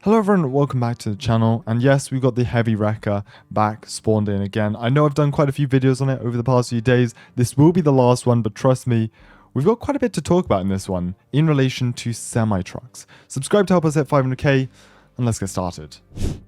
Hello everyone, welcome back to the channel, and yes, we've got the heavy wrecker back spawned in again. I know I've done quite a few videos on it over the past few days. This will be the last one, but trust me, we've got quite a bit to talk about in this one in relation to semi-trucks. Subscribe to help us hit 500k, and let's get started.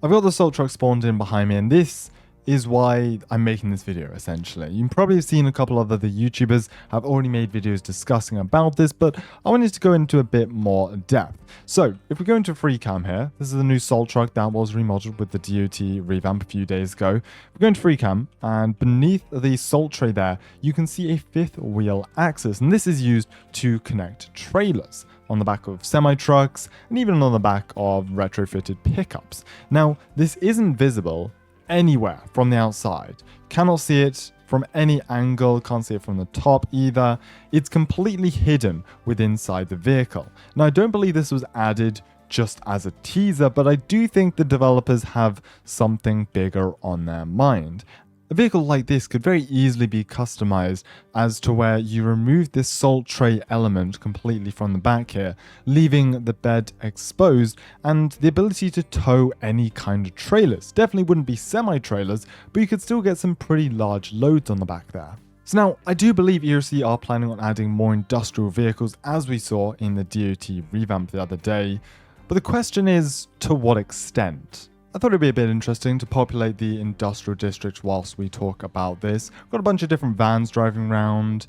I've got the assault truck spawned in behind me, and this is why I'm making this video, essentially. You've probably seen a couple of other YouTubers have already made videos discussing about this, but I wanted to go into a bit more depth. So, if we go into free cam here, this is a new assault truck that was remodeled with the DOT revamp a few days ago. We go into free cam, and beneath the assault tray there, you can see a fifth wheel axis, and this is used to connect trailers on the back of semi-trucks, and even on the back of retrofitted pickups. Now, this isn't visible anywhere from the outside. Cannot see it from any angle, can't see it from the top either. It's completely hidden within inside the vehicle. Now, I don't believe this was added just as a teaser, but I do think the developers have something bigger on their mind. A vehicle like this could very easily be customized as to where you remove this assault tray element completely from the back here, leaving the bed exposed and the ability to tow any kind of trailers. Definitely wouldn't be semi-trailers, but you could still get some pretty large loads on the back there. So now, I do believe ERLC are planning on adding more industrial vehicles, as we saw in the DOT revamp the other day, but the question is, to what extent? I thought it'd be a bit interesting to populate the industrial district whilst we talk about this. We've got a bunch of different vans driving around,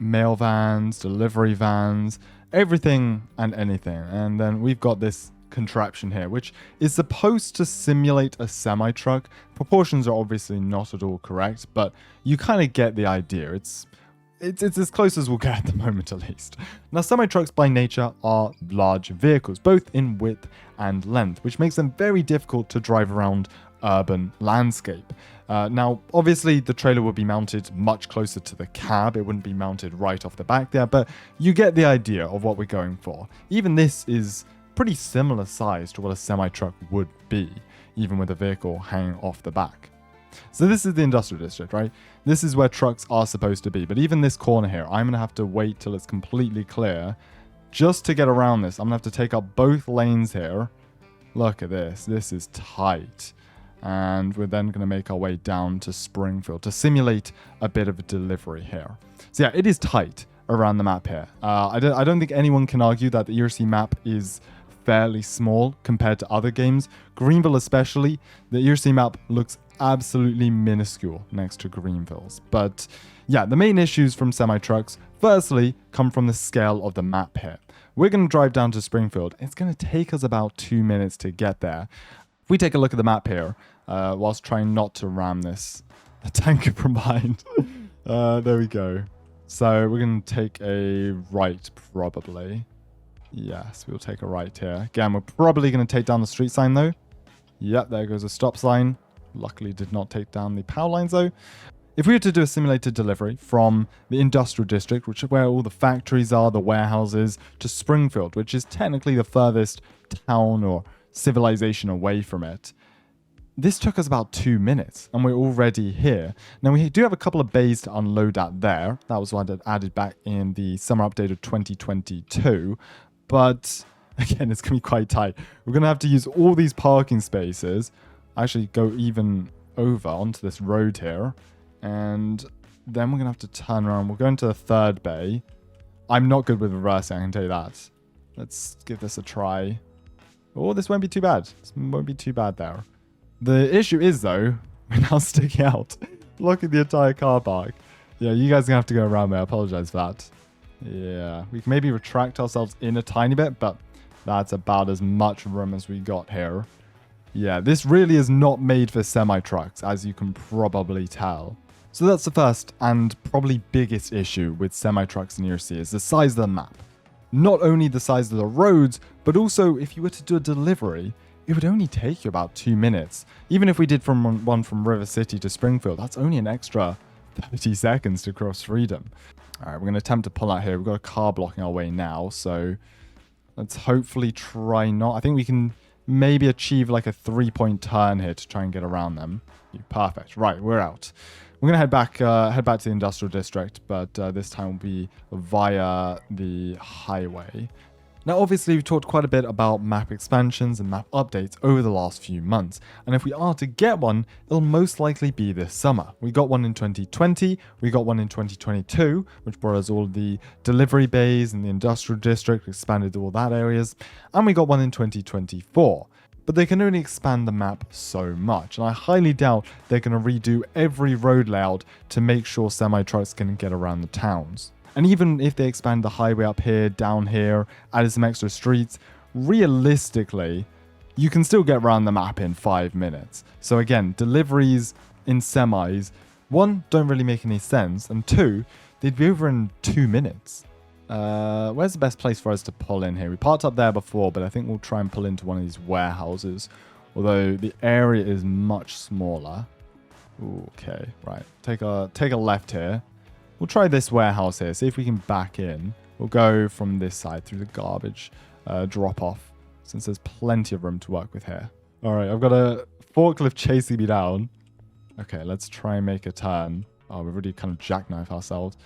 mail vans, delivery vans, everything and anything. And then we've got this contraption here, which is supposed to simulate a semi-truck. Proportions are obviously not at all correct, but you kind of get the idea. It's as close as we'll get at the moment, at least. Now, semi-trucks by nature are large vehicles, both in width and length, which makes them very difficult to drive around urban landscape. Now, obviously, the trailer would be mounted much closer to the cab. It wouldn't be mounted right off the back there, but you get the idea of what we're going for. Even this is pretty similar size to what a semi-truck would be, even with a vehicle hanging off the back. So this is the industrial district, right? This is where trucks are supposed to be. But even this corner here, I'm going to have to wait till it's completely clear just to get around this. I'm going to have to take up both lanes here. Look at this. This is tight. And we're then going to make our way down to Springfield to simulate a bit of a delivery here. So yeah, it is tight around the map here. I don't think anyone can argue that the ERLC map is fairly small compared to other games. Greenville especially, the ERLC map looks absolutely minuscule next to Greenville's. But yeah, the main issues from semi-trucks, firstly, come from the scale of the map here. We're going to drive down to Springfield. It's going to take us about 2 minutes to get there. If we take a look at the map here, whilst trying not to ram this, the tanker from behind. There we go. So we're going to take a right, probably. Yes, we'll take a right here. Again, we're probably going to take down the street sign, though. Yep, there goes a stop sign. Luckily did not take down the power lines, though. If we were to do a simulated delivery from the industrial district, which is where all the factories are, the warehouses, to Springfield, which is technically the furthest town or civilization away from it, this took us about 2 minutes, and we're already here. Now, we do have a couple of bays to unload at there. That was what I added back in the summer update of 2022. But, again, it's going to be quite tight. We're going to have to use all these parking spaces, actually go even over onto this road here. And then we're going to have to turn around. We'll go into the third bay. I'm not good with reversing, I can tell you that. Let's give this a try. Oh, this won't be too bad. This won't be too bad there. The issue is, though, we're now sticking out. Look at the entire car park. Yeah, you guys are going to have to go around there. I apologize for that. Yeah, we can maybe retract ourselves in a tiny bit, but that's about as much room as we got here. Yeah, this really is not made for semi-trucks, as you can probably tell. So that's the first and probably biggest issue with semi-trucks in ERLC is the size of the map. Not only the size of the roads, but also if you were to do a delivery, it would only take you about 2 minutes. Even if we did one from River City to Springfield, that's only an extra 30 seconds to cross Freedom. All right, we're going to attempt to pull out here. We've got a car blocking our way now, so let's hopefully try not. I think we can maybe achieve like a 3-point turn here to try and get around them. Perfect. Right, we're out. We're going to head back to the industrial district, but this time will be via the highway. Now obviously we've talked quite a bit about map expansions and map updates over the last few months, and if we are to get one, it'll most likely be this summer. We got one in 2020, we got one in 2022, which brought us all the delivery bays and the industrial district, expanded all that areas, and we got one in 2024. But they can only expand the map so much, and I highly doubt they're going to redo every road layout to make sure semi-trucks can get around the towns. And even if they expand the highway up here, down here, added some extra streets, realistically, you can still get around the map in 5 minutes. So again, deliveries in semis, one, don't really make any sense, and two, they'd be over in 2 minutes. Where's the best place for us to pull in here? We parked up there before, but I think we'll try and pull into one of these warehouses, although the area is much smaller. Ooh, okay, right. Take a left here. We'll try this warehouse here, see if we can back in. We'll go from this side through the garbage drop off, since there's plenty of room to work with here. All right, I've got a forklift chasing me down. Okay, let's try and make a turn. Oh, we've already kind of jackknifed ourselves.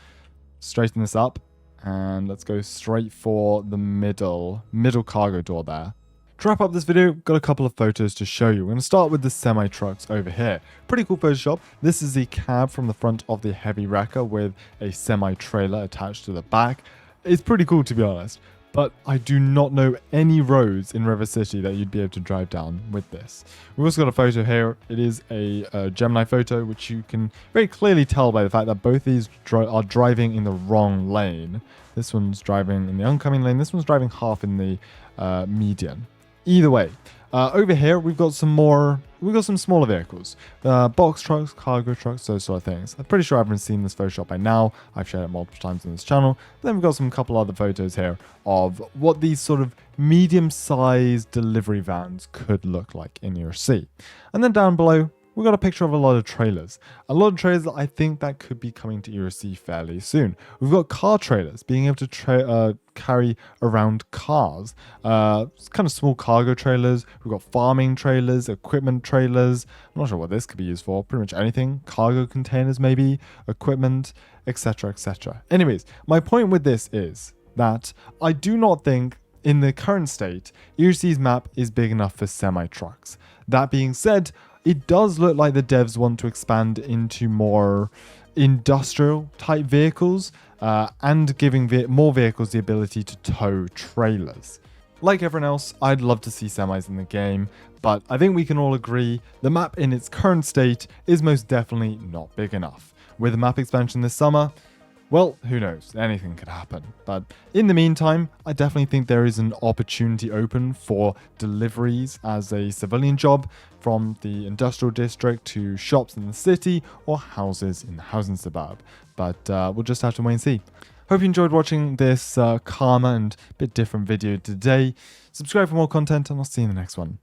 Straighten this up, and let's go straight for the middle cargo door there. To wrap up this video, got a couple of photos to show you. We're going to start with the semi-trucks over here. Pretty cool Photoshop. This is the cab from the front of the heavy wrecker with a semi-trailer attached to the back. It's pretty cool, to be honest, but I do not know any roads in River City that you'd be able to drive down with this. We've also got a photo here. It is a Gemini photo, which you can very clearly tell by the fact that both these are driving in the wrong lane. This one's driving in the oncoming lane. This one's driving half in the median. Either way, over here we've got some smaller vehicles, box trucks, cargo trucks, those sort of things. I'm pretty sure everyone's seen this Photoshop by now. I've shared it multiple times on this channel. But then we've got some couple other photos here of what these sort of medium-sized delivery vans could look like in ERLC. And then down below, we've got a picture of a lot of trailers. A lot of trailers that I think that could be coming to ERLC fairly soon. We've got car trailers, being able to carry around cars. Kind of small cargo trailers. We've got farming trailers, equipment trailers. I'm not sure what this could be used for. Pretty much anything. Cargo containers maybe, equipment, etc, etc. Anyways, my point with this is that I do not think in the current state, ERLC's map is big enough for semi-trucks. That being said, it does look like the devs want to expand into more industrial type vehicles and giving more vehicles the ability to tow trailers. Like everyone else, I'd love to see semis in the game, but I think we can all agree the map in its current state is most definitely not big enough. With a map expansion this summer, well, who knows, anything could happen. But in the meantime, I definitely think there is an opportunity open for deliveries as a civilian job from the industrial district to shops in the city or houses in the housing suburb. But we'll just have to wait and see. Hope you enjoyed watching this calmer and bit different video today. Subscribe for more content and I'll see you in the next one.